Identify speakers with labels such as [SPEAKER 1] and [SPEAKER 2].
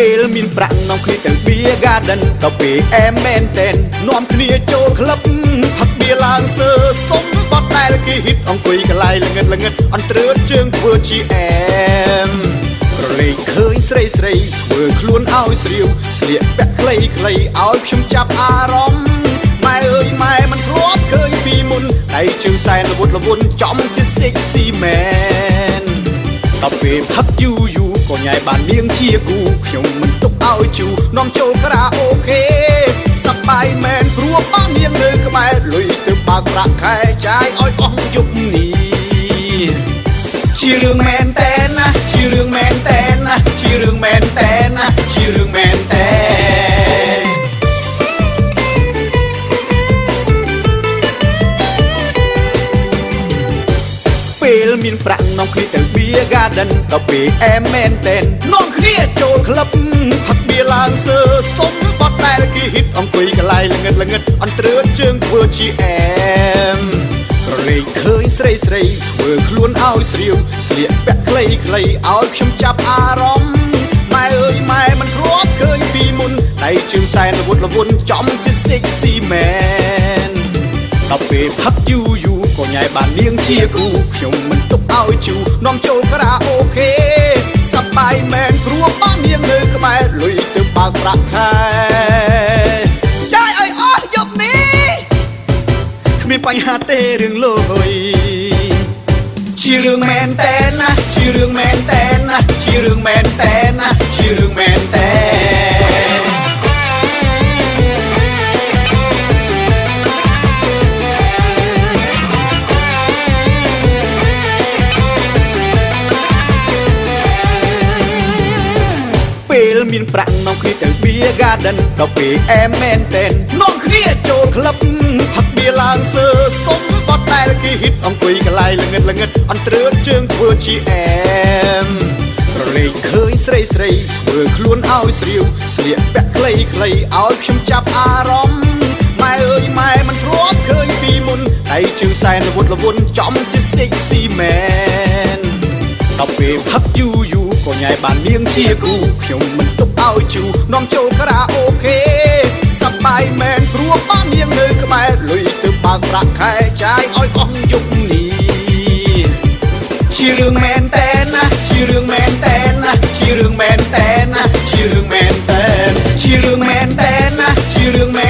[SPEAKER 1] ពេលមានប្រាក់នំគ្នាទៅបៀ Garden ដល់ពេលអែមមែនតែននាំគ្នាចូលក្លឹបផឹកបៀឡើងសើសុំបត់ដែលគេហ៊ីតអង្គុយកន្លែងល្ងិតអន្ត្រឺតជើងធ្វើជាអែមរលែងឃើញស្រីធ្វើខ្លួនឲ្យស្រាវស្លៀកពាក់ខ្លីៗឲ្យខ្ញុំចាប់អារម្មណ៍ម៉ែអើយម៉ែមិនធ្លាប់ឃើញពីមុនដៃជើងសែនល្វន់ចំជា sexy man ដល់ពេលផឹកយូរក៏ញ៉ៃបាននាងជាគូខ្ញុំមិនទុកឲ្យជូរនាំចូលក្រៅអូខេសប្បាយមែនព្រោះបាននាងនៅក្បែរលុយទៅបើកប្រាក់ខែចាយឲ្យអស់យប់នេះជារឿងមែនតែនណាជារឿងមែនតែនណាជារឿងមែនតែនណាជារឿងមែនតែនពេលមានប្រាក់នាំគ្នាទៅបៀ Garden ដល់ពេលអែមមែនតែននាំគ្នាចូលក្លឹបផឹកបៀឡើងសើសុំបត់ដែលគេហ៊ីតអង្គុយកន្លែងល្ងិតអន្ត្រឺតជើងធ្វើជាអែមរលែងឃើញស្រីធ្វើខ្លួនឲ្យស្រាវស្លៀកពាក់ខ្លីៗឲ្យខ្ញុំចាប់អារម្មណ៍ម៉ែអើយម៉ែមិនធ្លាប់ឃើញពីមុនដៃជើងសែនល្វន់ចំជា sexy man ដល់ពេលផឹកយូរក៏ញ៉ៃបាននាងជាគូខ្ញុំមិនទុកឲ្យជូរនាំចូលក្រៅអូខេសប្បាយមែនព្រោះបាននាងនៅក្បែរលុយទៅបើកប្រាក់ខែចាយឲ្យអស់យប់នេះគ្មានបញ្ហាទេរឿងលុយជារឿងមែនតែនណាជារឿងមែនតែនណាជារឿងមែនតែនណាជារឿងមែនតែនពេលមានប្រាក់នាំគ្នាទៅបៀ Garden ដល់ពេលអែមមែនតែននាំគ្នាចូលក្លឹបផឹកបៀឡើងសើសុំបត់ដែលគេហ៊ីតអង្គុយកន្លែងល្ងិតអន្ត្រឺតជើងធ្វើជាអែមរលែងឃើញស្រីធ្វើខ្លួនឲ្យស្រាវស្លៀកពាក់ខ្លីៗឲ្យខ្ញុំចាប់អារម្មណ៍ម៉ែអើយម៉ែមិនធ្លាប់ឃើញពីមុនដៃជើងសែនល្វន់ចំជា sexy man ដល់ពេលផឹកយូរក៏ញ៉ៃបាននាងជាគូខ្ញុំមិនទុកឲ្យជូរនាំចូលក្រៅអូខេសប្បាយមែនព្រោះបាននាងនៅក្បែរលុយទៅបើកប្រាក់ខែចាយឲ្យអស់យប់នេះជារឿងមែនតែនណាជារឿងមែនតែនណាជារឿងមែនតែនណាជារឿងមែនតែនជារឿងមែនតែនណាជារឿងមែន